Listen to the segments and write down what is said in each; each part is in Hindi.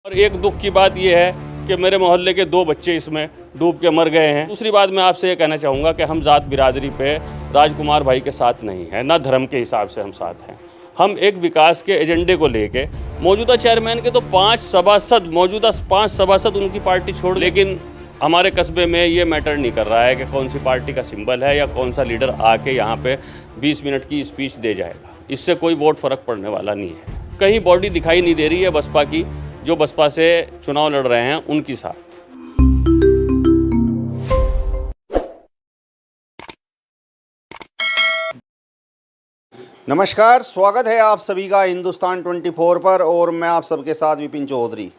और एक दुख की बात यह है कि मेरे मोहल्ले के 2 बच्चे इसमें डूब के मर गए हैं। दूसरी बात मैं आपसे ये कहना चाहूँगा कि हम ज़ात बिरादरी पे राजकुमार भाई के साथ नहीं हैं, ना धर्म के हिसाब से हम साथ हैं। हम एक विकास के एजेंडे को लेके मौजूदा चेयरमैन के तो 5 सभासद मौजूदा 5 सभासद उनकी पार्टी छोड़, लेकिन हमारे कस्बे में ये मैटर नहीं कर रहा है कि कौन सी पार्टी का सिंबल है या कौन सा लीडर आके यहाँ पे 20 मिनट की स्पीच दे जाएगा। इससे कोई वोट फ़र्क पड़ने वाला नहीं है। कहीं बॉडी दिखाई नहीं दे रही है बसपा की, जो बसपा से चुनाव लड़ रहे हैं उनकी साथ। नमस्कार, स्वागत है आप सभी का हिंदुस्तान 24 पर और मैं आप सबके साथ विपिन चौधरी।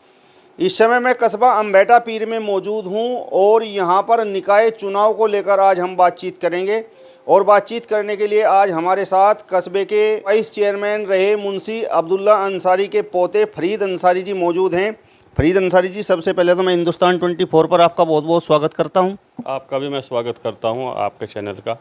इस समय मैं कस्बा अम्बेटा पीर में मौजूद हूं और यहां पर निकाय चुनाव को लेकर आज हम बातचीत करेंगे। और बातचीत करने के लिए आज हमारे साथ कस्बे के वाइस चेयरमैन रहे मुंशी अब्दुल्ला अंसारी के पोते फरीद अंसारी जी मौजूद हैं। फरीद अंसारी जी, सबसे पहले तो मैं हिंदुस्तान 24 पर आपका बहुत बहुत स्वागत करता हूं। आपका भी मैं स्वागत करता हूं, आपके चैनल का।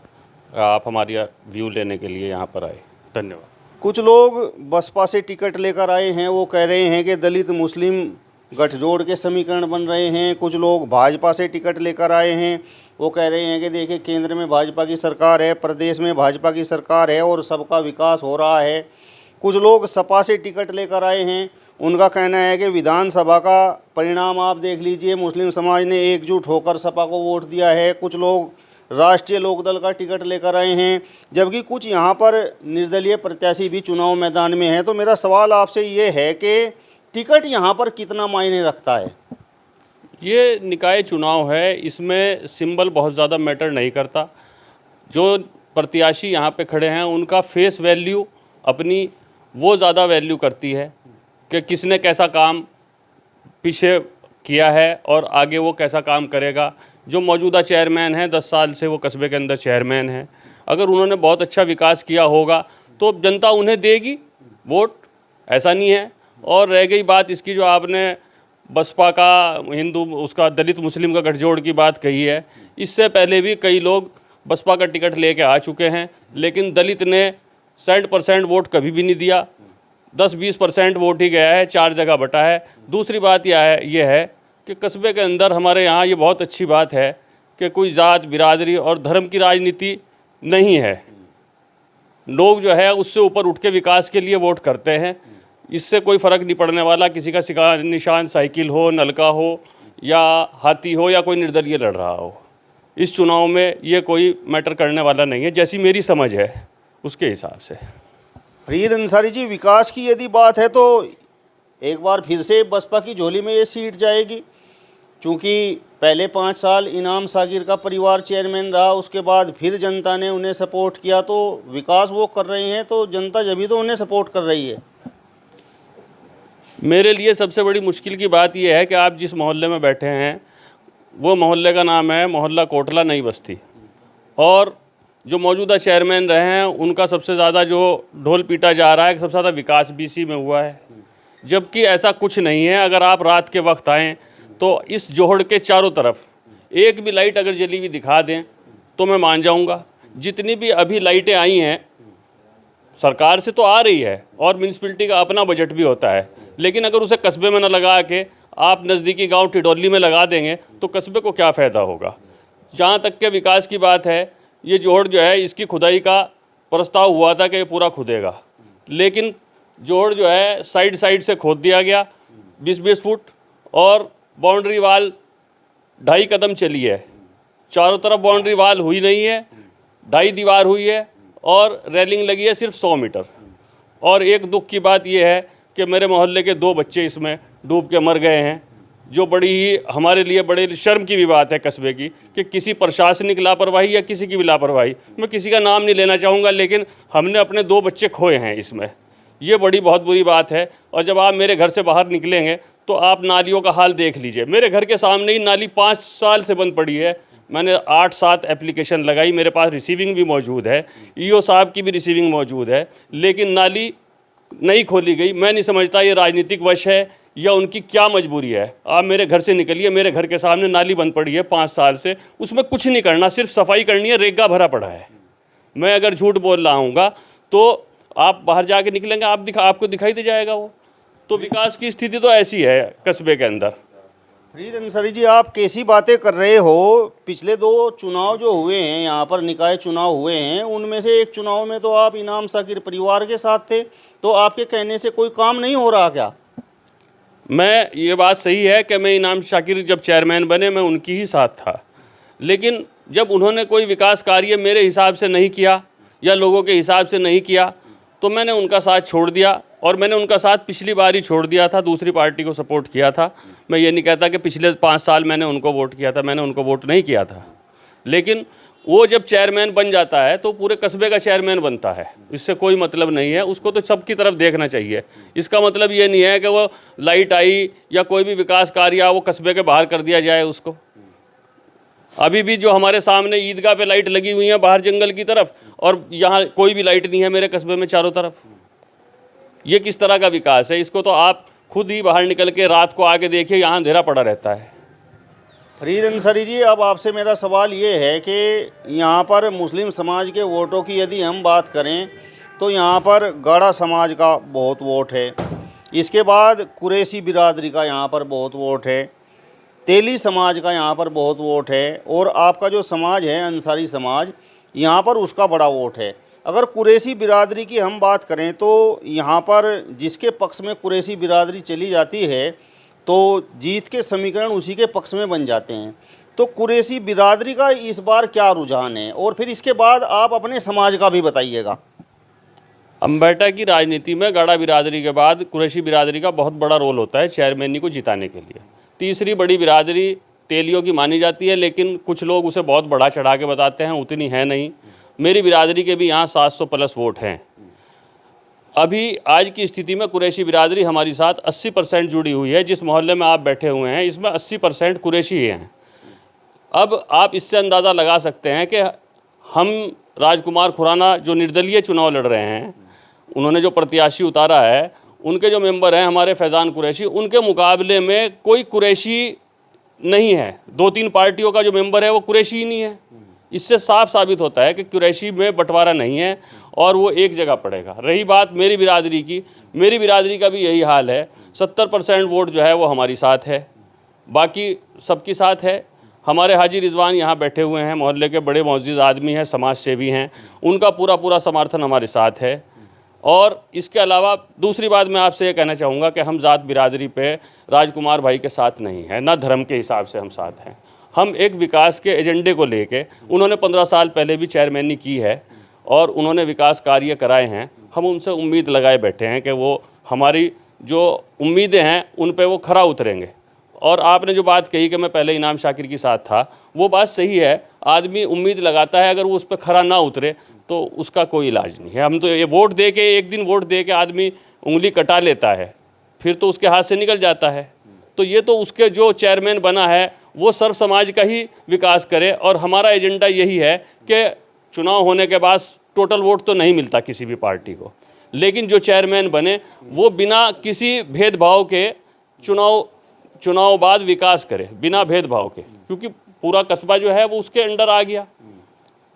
आप हमारी व्यू लेने के लिए यहां पर आए, धन्यवाद। कुछ लोग बसपा से टिकट लेकर आए हैं, वो कह रहे हैं कि दलित मुस्लिम गठजोड़ के समीकरण बन रहे हैं। कुछ लोग भाजपा से टिकट लेकर आए हैं, वो कह रहे हैं कि देखिए केंद्र में भाजपा की सरकार है, प्रदेश में भाजपा की सरकार है और सबका विकास हो रहा है। कुछ लोग सपा से टिकट लेकर आए हैं, उनका कहना है कि विधानसभा का परिणाम आप देख लीजिए, मुस्लिम समाज ने एकजुट होकर सपा को वोट दिया है। कुछ लोग राष्ट्रीय लोकदल का टिकट लेकर आए हैं, जबकि कुछ यहाँ पर निर्दलीय प्रत्याशी भी चुनाव मैदान में हैं। तो मेरा सवाल आपसे ये है कि टिकट यहाँ पर कितना मायने रखता है? ये निकाय चुनाव है, इसमें सिंबल बहुत ज़्यादा मैटर नहीं करता। जो प्रत्याशी यहाँ पे खड़े हैं उनका फेस वैल्यू अपनी वो ज़्यादा वैल्यू करती है कि किसने कैसा काम पीछे किया है और आगे वो कैसा काम करेगा। जो मौजूदा चेयरमैन हैं 10 साल से वो कस्बे के अंदर चेयरमैन हैं, अगर उन्होंने बहुत अच्छा विकास किया होगा तो जनता उन्हें देगी वोट, ऐसा नहीं है। और रह गई बात इसकी, जो आपने बसपा का हिंदू उसका दलित मुस्लिम का गठजोड़ की बात कही है, इससे पहले भी कई लोग बसपा का टिकट लेके आ चुके हैं, लेकिन दलित ने 60% वोट कभी भी नहीं दिया। 10-20% वोट ही गया है, 4 जगह बटा है। दूसरी बात यह है कि कस्बे के अंदर हमारे यहाँ ये बहुत अच्छी बात है कि कोई ज़ात बिरादरी और धर्म की राजनीति नहीं है। लोग जो है उससे ऊपर उठ के विकास के लिए वोट करते हैं। इससे कोई फ़र्क नहीं पड़ने वाला, किसी का निशान साइकिल हो, नलका हो या हाथी हो या कोई निर्दलीय लड़ रहा हो। इस चुनाव में ये कोई मैटर करने वाला नहीं है, जैसी मेरी समझ है उसके हिसाब से। फरीद अंसारी जी, विकास की यदि बात है तो एक बार फिर से बसपा की झोली में ये सीट जाएगी, क्योंकि पहले 5 साल इनाम सागिर का परिवार चेयरमैन रहा, उसके बाद फिर जनता ने उन्हें सपोर्ट किया। तो विकास वो कर रहे हैं तो जनता जब भी तो उन्हें सपोर्ट कर रही है। मेरे लिए सबसे बड़ी मुश्किल की बात यह है कि आप जिस मोहल्ले में बैठे हैं वो मोहल्ले का नाम है मोहल्ला कोटला नई बस्ती, और जो मौजूदा चेयरमैन रहे हैं उनका सबसे ज़्यादा जो ढोल पीटा जा रहा है कि सबसे ज़्यादा विकास बीसी में हुआ है, जबकि ऐसा कुछ नहीं है। अगर आप रात के वक्त आएँ तो इस जोहड़ के चारों तरफ एक भी लाइट अगर जली हुई दिखा दें तो मैं मान जाऊँगा। जितनी भी अभी लाइटें आई हैं सरकार से तो आ रही है और म्यूनसिपैलिटी का अपना बजट भी होता है, लेकिन अगर उसे कस्बे में न लगा के आप नज़दीकी गांव टिडोली में लगा देंगे तो कस्बे को क्या फ़ायदा होगा। जहां तक के विकास की बात है, ये जोहड़ जो है इसकी खुदाई का प्रस्ताव हुआ था कि ये पूरा खुदेगा, लेकिन जोहड़ जो है साइड से खोद दिया गया 20-20 फुट, और बाउंड्री वाल 2.5 कदम चली है। चारों तरफ बाउंड्री वाल हुई नहीं है, 2.5 दीवार हुई है और रेलिंग लगी है सिर्फ 100 मीटर। और एक दुख की बात यह है कि मेरे मोहल्ले के 2 बच्चे इसमें डूब के मर गए हैं, जो बड़ी ही हमारे लिए बड़े शर्म की भी बात है कस्बे की, कि किसी प्रशासनिक लापरवाही या किसी की भी लापरवाही, मैं किसी का नाम नहीं लेना चाहूँगा, लेकिन हमने अपने 2 बच्चे खोए हैं इसमें। ये बड़ी बहुत बुरी बात है। और जब आप मेरे घर से बाहर निकलेंगे तो आप नालियों का हाल देख लीजिए। मेरे घर के सामने ही नाली 5 साल से बंद पड़ी है। मैंने 8-7 एप्लीकेशन लगाई, मेरे पास रिसीविंग भी मौजूद है, ईओ साहब की भी रिसीविंग मौजूद है, लेकिन नाली नहीं खोली गई। मैं नहीं समझता ये राजनीतिक वश है या उनकी क्या मजबूरी है। आप मेरे घर से निकलिए, मेरे घर के सामने नाली बंद पड़ी है 5 साल से, उसमें कुछ नहीं करना, सिर्फ सफाई करनी है, रेगा भरा पड़ा है। मैं अगर झूठ बोल रहा हूँगा तो आप बाहर जाके निकलेंगे, आपको दिखाई दे जाएगा वो। तो विकास की स्थिति तो ऐसी है कस्बे के अंदर। फरीद अंसारी जी, आप कैसी बातें कर रहे हो? पिछले 2 चुनाव जो हुए हैं, यहाँ पर निकाय चुनाव हुए हैं, उनमें से एक चुनाव में तो आप इनाम शाकिर परिवार के साथ थे, तो आपके कहने से कोई काम नहीं हो रहा क्या? ये बात सही है कि मैं इनाम शाकिर जब चेयरमैन बने मैं उनकी ही साथ था, लेकिन जब उन्होंने कोई विकास कार्य मेरे हिसाब से नहीं किया या लोगों के हिसाब से नहीं किया तो मैंने उनका साथ छोड़ दिया। और मैंने उनका साथ पिछली बार ही छोड़ दिया था, दूसरी पार्टी को सपोर्ट किया था। मैं ये नहीं कहता कि पिछले 5 साल मैंने उनको वोट किया था, मैंने उनको वोट नहीं किया था। लेकिन वो जब चेयरमैन बन जाता है तो पूरे कस्बे का चेयरमैन बनता है, इससे कोई मतलब नहीं है। उसको तो सबकी तरफ देखना चाहिए। इसका मतलब ये नहीं है कि वो लाइट आई या कोई भी विकास कार्य वो कस्बे के बाहर कर दिया जाए उसको। अभी भी जो हमारे सामने ईदगाह पे लाइट लगी हुई है बाहर जंगल की तरफ, और यहाँ कोई भी लाइट नहीं है मेरे कस्बे में चारों तरफ। ये किस तरह का विकास है? इसको तो आप खुद ही बाहर निकल के रात को आके देखिए, यहाँ अंधेरा पड़ा रहता है। फरीद अंसारी जी, अब आपसे मेरा सवाल ये है कि यहाँ पर मुस्लिम समाज के वोटों की यदि हम बात करें तो यहाँ पर गाड़ा समाज का बहुत वोट है, इसके बाद कुरैशी बिरादरी का यहाँ पर बहुत वोट है, तेली समाज का यहाँ पर बहुत वोट है, और आपका जो समाज है अंसारी समाज, यहाँ पर उसका बड़ा वोट है। अगर कुरैशी बिरादरी की हम बात करें तो यहाँ पर जिसके पक्ष में कुरैशी बिरादरी चली जाती है तो जीत के समीकरण उसी के पक्ष में बन जाते हैं। तो कुरैशी बिरादरी का इस बार क्या रुझान है? और फिर इसके बाद आप अपने समाज का भी बताइएगा। अम्बेटा की राजनीति में गाड़ा बिरादरी के बाद कुरैशी बिरादरी का बहुत बड़ा रोल होता है चेयरमैनी को जिताने के लिए। तीसरी बड़ी बिरादरी तेलियों की मानी जाती है, लेकिन कुछ लोग उसे बहुत बढ़ा चढ़ा के बताते हैं, उतनी है नहीं। मेरी बिरादरी के भी यहाँ 700 प्लस वोट हैं। अभी आज की स्थिति में कुरैशी बिरादरी हमारी साथ 80% जुड़ी हुई है। जिस मोहल्ले में आप बैठे हुए हैं इसमें 80% कुरैशी ही हैं। अब आप इससे अंदाज़ा लगा सकते हैं कि हम राजकुमार खुराना जो निर्दलीय चुनाव लड़ रहे हैं, उन्होंने जो प्रत्याशी उतारा है, उनके जो मेंबर हैं हमारे फैज़ान कुरैशी, उनके मुकाबले में कोई कुरैशी नहीं है। 2-3 पार्टियों का जो मेंबर है वो कुरैशी ही नहीं है। इससे साफ साबित होता है कि कुरैशी में बंटवारा नहीं है और वो एक जगह पड़ेगा। रही बात मेरी बिरादरी की, मेरी बिरादरी का भी यही हाल है। 70% वोट जो है वो हमारी साथ है, बाकी सबकी साथ है। हमारे हाजी रिजवान यहाँ बैठे हुए हैं, मोहल्ले के बड़े मुअज़्ज़िज़ आदमी हैं, समाज सेवी हैं, उनका पूरा समर्थन हमारे साथ है। और इसके अलावा दूसरी बात मैं आपसे ये कहना चाहूँगा कि हम ज़ात बिरादरी पे राजकुमार भाई के साथ नहीं हैं, ना धर्म के हिसाब से हम साथ हैं। हम एक विकास के एजेंडे को लेके, उन्होंने 15 साल पहले भी चेयरमैनी की है और उन्होंने विकास कार्य कराए हैं। हम उनसे उम्मीद लगाए बैठे हैं कि वो हमारी जो उम्मीदें हैं उन पे वो खरा उतरेंगे। और आपने जो बात कही कि मैं पहले इनाम शाकिर के साथ था, वो बात सही है। आदमी उम्मीद लगाता है, अगर वो उस पर खरा ना उतरे तो उसका कोई इलाज नहीं है। हम तो ये वोट दे के, एक दिन वोट दे के आदमी उंगली कटा लेता है, फिर तो उसके हाथ से निकल जाता है। तो ये तो उसके जो चेयरमैन बना है वो सर्व समाज का ही विकास करे। और हमारा एजेंडा यही है कि चुनाव होने के बाद टोटल वोट तो नहीं मिलता किसी भी पार्टी को, लेकिन जो चेयरमैन बने वो बिना किसी भेदभाव के चुनाव बाद विकास करे, बिना भेदभाव के। क्योंकि पूरा कस्बा जो है वो उसके अंडर आ गया,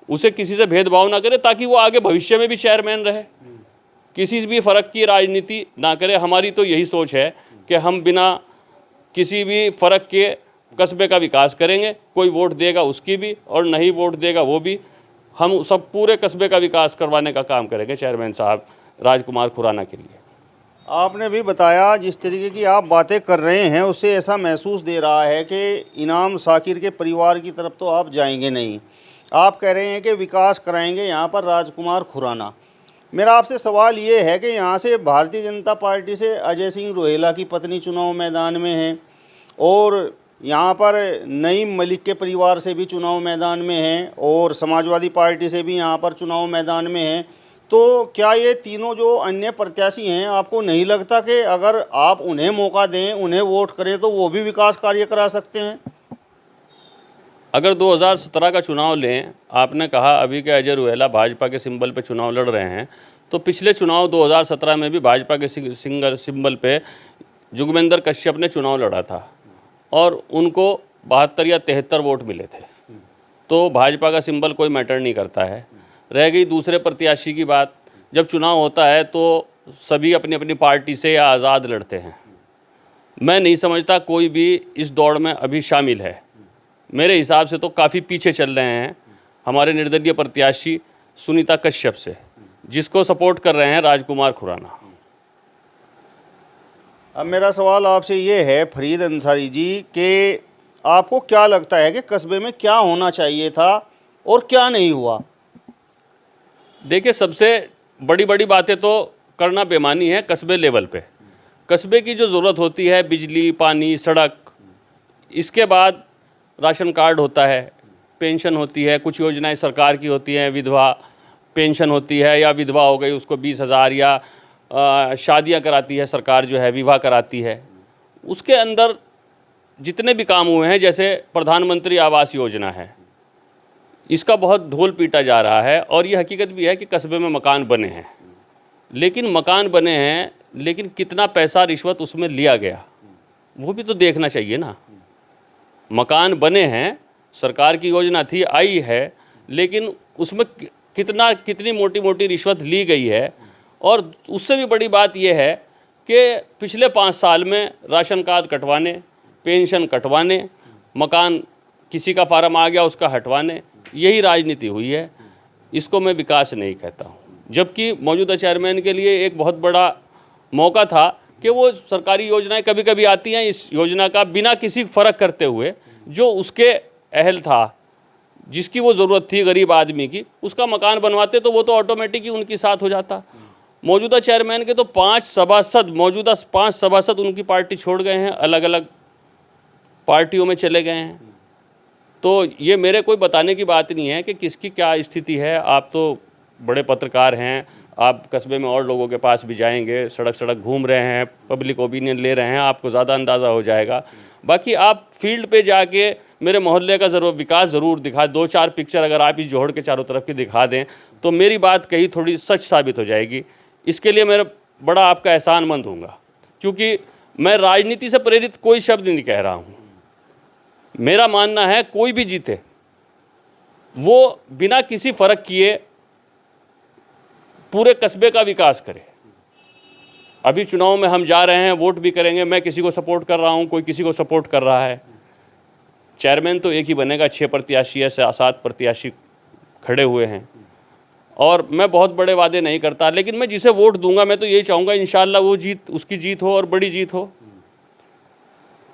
उसे किसी से भेदभाव ना करे ताकि वो आगे भविष्य में भी चेयरमैन रहे, किसी भी फ़र्क की राजनीति ना करे। हमारी तो यही सोच है कि हम बिना किसी भी फ़र्क के कस्बे का विकास करेंगे। कोई वोट देगा उसकी भी और नहीं वोट देगा वो भी, हम सब पूरे कस्बे का विकास करवाने का काम करेंगे चेयरमैन साहब राजकुमार खुराना के लिए। आपने भी बताया, जिस तरीके की आप बातें कर रहे हैं उससे ऐसा महसूस दे रहा है कि इनाम शाकिर के परिवार की तरफ तो आप जाएंगे नहीं। आप कह रहे हैं कि विकास कराएंगे यहाँ पर राजकुमार खुराना। मेरा आपसे सवाल ये है कि यहाँ से भारतीय जनता पार्टी से अजय सिंह रोहेला की पत्नी चुनाव मैदान में है और यहाँ पर नईम मलिक के परिवार से भी चुनाव मैदान में है और समाजवादी पार्टी से भी यहाँ पर चुनाव मैदान में है। तो क्या ये तीनों जो अन्य प्रत्याशी हैं, आपको नहीं लगता कि अगर आप उन्हें मौका दें, उन्हें वोट करें तो वो भी विकास कार्य करा सकते हैं? अगर 2017 का चुनाव लें, आपने कहा अभी के अजय रोहेला भाजपा के सिंबल पे चुनाव लड़ रहे हैं, तो पिछले चुनाव 2017 में भी भाजपा के सिंबल पे जुगमेंद्र कश्यप ने चुनाव लड़ा था और उनको 72 या 73 वोट मिले थे। तो भाजपा का सिंबल कोई मैटर नहीं करता है। रह गई दूसरे प्रत्याशी की बात, जब चुनाव होता है तो सभी अपनी अपनी पार्टी से या आज़ाद लड़ते हैं। मैं नहीं समझता कोई भी इस दौड़ में अभी शामिल है। मेरे हिसाब से तो काफ़ी पीछे चल रहे हैं हमारे निर्दलीय प्रत्याशी सुनीता कश्यप से, जिसको सपोर्ट कर रहे हैं राजकुमार खुराना। अब मेरा सवाल आपसे ये है फरीद अंसारी जी कि आपको क्या लगता है कि कस्बे में क्या होना चाहिए था और क्या नहीं हुआ? देखिए, सबसे बड़ी बड़ी बातें तो करना बेमानी है कस्बे लेवल पे। कस्बे की जो ज़रूरत होती है, बिजली, पानी, सड़क, इसके बाद राशन कार्ड होता है, पेंशन होती है, कुछ योजनाएं सरकार की होती हैं, विधवा पेंशन होती है या विधवा हो गई उसको 20,000 या शादियां कराती है सरकार, जो है विवाह कराती है। उसके अंदर जितने भी काम हुए हैं, जैसे प्रधानमंत्री आवास योजना है, इसका बहुत ढोल पीटा जा रहा है और ये हकीकत भी है कि कस्बे में मकान बने हैं, लेकिन मकान बने हैं लेकिन कितना पैसा रिश्वत उसमें लिया गया वो भी तो देखना चाहिए ना। मकान बने हैं, सरकार की योजना थी, आई है, लेकिन उसमें कितनी मोटी मोटी रिश्वत ली गई है। और उससे भी बड़ी बात यह है कि पिछले 5 साल में राशन कार्ड कटवाने, पेंशन कटवाने, मकान किसी का फार्म आ गया उसका हटवाने, यही राजनीति हुई है। इसको मैं विकास नहीं कहता हूँ। जबकि मौजूदा चेयरमैन के लिए एक बहुत बड़ा मौका था कि वो सरकारी योजनाएं कभी कभी आती हैं, इस योजना का बिना किसी फ़र्क करते हुए जो उसके अहल था, जिसकी वो ज़रूरत थी गरीब आदमी की, उसका मकान बनवाते तो वो तो ऑटोमेटिक ही उनके साथ हो जाता। मौजूदा चेयरमैन के तो 5 सभासद, मौजूदा 5 सभासद उनकी पार्टी छोड़ गए हैं, अलग अलग पार्टियों में चले गए हैं। तो ये मेरे कोई बताने की बात नहीं है कि किसकी क्या स्थिति है। आप तो बड़े पत्रकार हैं, आप कस्बे में और लोगों के पास भी जाएंगे, सड़क सड़क घूम रहे हैं, पब्लिक ओपिनियन ले रहे हैं, आपको ज़्यादा अंदाज़ा हो जाएगा। बाकी आप फील्ड पे जाके मेरे मोहल्ले का विकास ज़रूर दिखा, 2-4 पिक्चर अगर आप इस जोहड़ के चारों तरफ की दिखा दें तो मेरी बात कही थोड़ी सच साबित हो जाएगी। इसके लिए मैं बड़ा आपका एहसानमंद हूँगा, क्योंकि मैं राजनीति से प्रेरित कोई शब्द नहीं कह रहा हूँ। मेरा मानना है कोई भी जीते वो बिना किसी फ़र्क किए पूरे कस्बे का विकास करे। अभी चुनाव में हम जा रहे हैं, वोट भी करेंगे, मैं किसी को सपोर्ट कर रहा हूं, कोई किसी को सपोर्ट कर रहा है। चेयरमैन तो एक ही बनेगा, 6 प्रत्याशी या 7 प्रत्याशी खड़े हुए हैं और मैं बहुत बड़े वादे नहीं करता, लेकिन मैं जिसे वोट दूंगा मैं तो यही चाहूँगा इंशाल्लाह वो जीत, उसकी जीत हो और बड़ी जीत हो।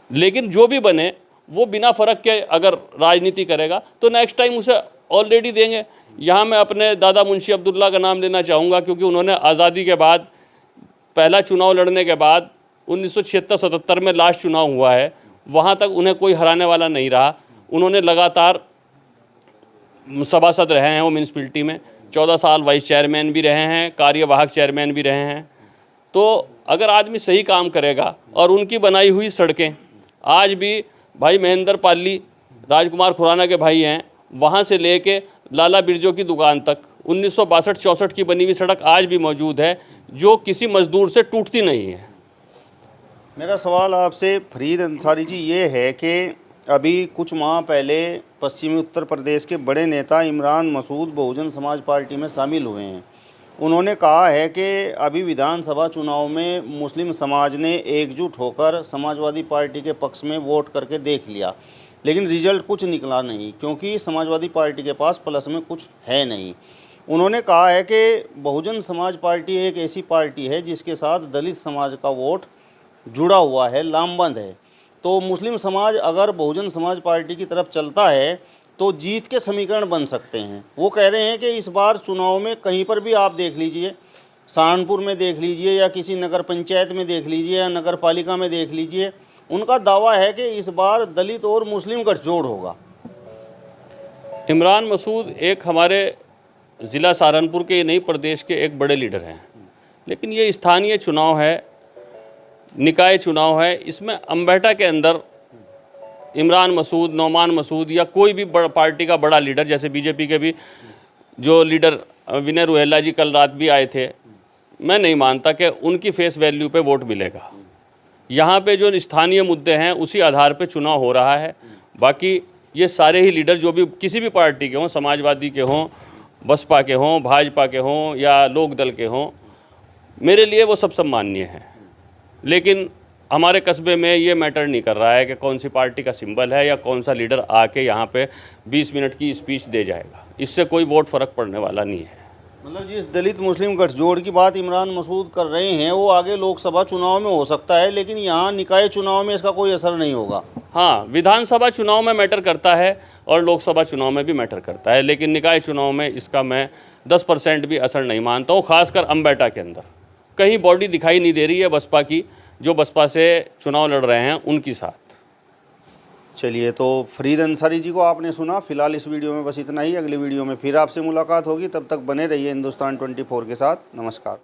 लेकिन जो भी बने वो बिना फ़र्क के अगर राजनीति करेगा तो नेक्स्ट टाइम उसे ऑलरेडी देंगे। यहाँ मैं अपने दादा मुंशी अब्दुल्ला का नाम लेना चाहूँगा, क्योंकि उन्होंने आज़ादी के बाद पहला चुनाव लड़ने के बाद 1976-77 में लास्ट चुनाव हुआ है, वहाँ तक उन्हें कोई हराने वाला नहीं रहा। उन्होंने लगातार सभासद रहे हैं वो म्यूनसिपैलिटी में, 14 साल वाइस चेयरमैन भी रहे हैं, कार्यवाहक चेयरमैन भी रहे हैं। तो अगर आदमी सही काम करेगा और उनकी बनाई हुई सड़कें आज भी, भाई महेंद्र पाली राजकुमार खुराना के भाई हैं, वहाँ से लेके लाला बिरजो की दुकान तक 1962-64 की बनी हुई सड़क आज भी मौजूद है, जो किसी मजदूर से टूटती नहीं है। मेरा सवाल आपसे फरीद अंसारी जी ये है कि अभी कुछ माह पहले पश्चिमी उत्तर प्रदेश के बड़े नेता इमरान मसूद बहुजन समाज पार्टी में शामिल हुए हैं। उन्होंने कहा है कि अभी विधानसभा चुनाव में मुस्लिम समाज ने एकजुट होकर समाजवादी पार्टी के पक्ष में वोट करके देख लिया, लेकिन रिजल्ट कुछ निकला नहीं, क्योंकि समाजवादी पार्टी के पास प्लस में कुछ है नहीं। उन्होंने कहा है कि बहुजन समाज पार्टी एक ऐसी पार्टी है जिसके साथ दलित समाज का वोट जुड़ा हुआ है, लामबंद है। तो मुस्लिम समाज अगर बहुजन समाज पार्टी की तरफ चलता है तो जीत के समीकरण बन सकते हैं। वो कह रहे हैं कि इस बार चुनाव में कहीं पर भी आप देख लीजिए, सहारनपुर में देख लीजिए या किसी नगर पंचायत में देख लीजिए या नगर पालिका में देख लीजिए, उनका दावा है कि इस बार दलित और मुस्लिम गठजोड़ होगा। इमरान मसूद एक हमारे ज़िला सहारनपुर के नहीं, प्रदेश के एक बड़े लीडर हैं, लेकिन ये स्थानीय चुनाव है, निकाय चुनाव है। इसमें अम्बेहटा के अंदर इमरान मसूद, नौमान मसूद या कोई भी पार्टी का बड़ा लीडर, जैसे बीजेपी के भी जो लीडर विनय रुहेला जी कल रात भी आए थे, मैं नहीं मानता कि उनकी फेस वैल्यू पे वोट मिलेगा। यहाँ पे जो स्थानीय मुद्दे हैं उसी आधार पे चुनाव हो रहा है। बाकी ये सारे ही लीडर जो भी किसी भी पार्टी के हों, समाजवादी के हों, बसपा के हों, भाजपा के हों या लोक दल के हों, मेरे लिए वो सब सम्माननीय है। लेकिन हमारे कस्बे में ये मैटर नहीं कर रहा है कि कौन सी पार्टी का सिंबल है या कौन सा लीडर आके यहाँ पे 20 मिनट की स्पीच दे जाएगा, इससे कोई वोट फ़र्क पड़ने वाला नहीं है। मतलब जिस दलित मुस्लिम गठजोड़ की बात इमरान मसूद कर रहे हैं वो आगे लोकसभा चुनाव में हो सकता है, लेकिन यहाँ निकाय चुनाव में इसका कोई असर नहीं होगा। हाँ, विधानसभा चुनाव में मैटर करता है और लोकसभा चुनाव में भी मैटर करता है, लेकिन निकाय चुनाव में इसका मैं 10% भी असर नहीं मानता हूँ। खासकर अम्बेटा के अंदर कहीं बॉडी दिखाई नहीं दे रही है बसपा की, जो बसपा से चुनाव लड़ रहे हैं उनकी साथ। चलिए, तो फरीद अंसारी जी को आपने सुना। फिलहाल इस वीडियो में बस इतना ही। अगले वीडियो में फिर आपसे मुलाकात होगी, तब तक बने रहिए हिंदुस्तान 24 के साथ। नमस्कार।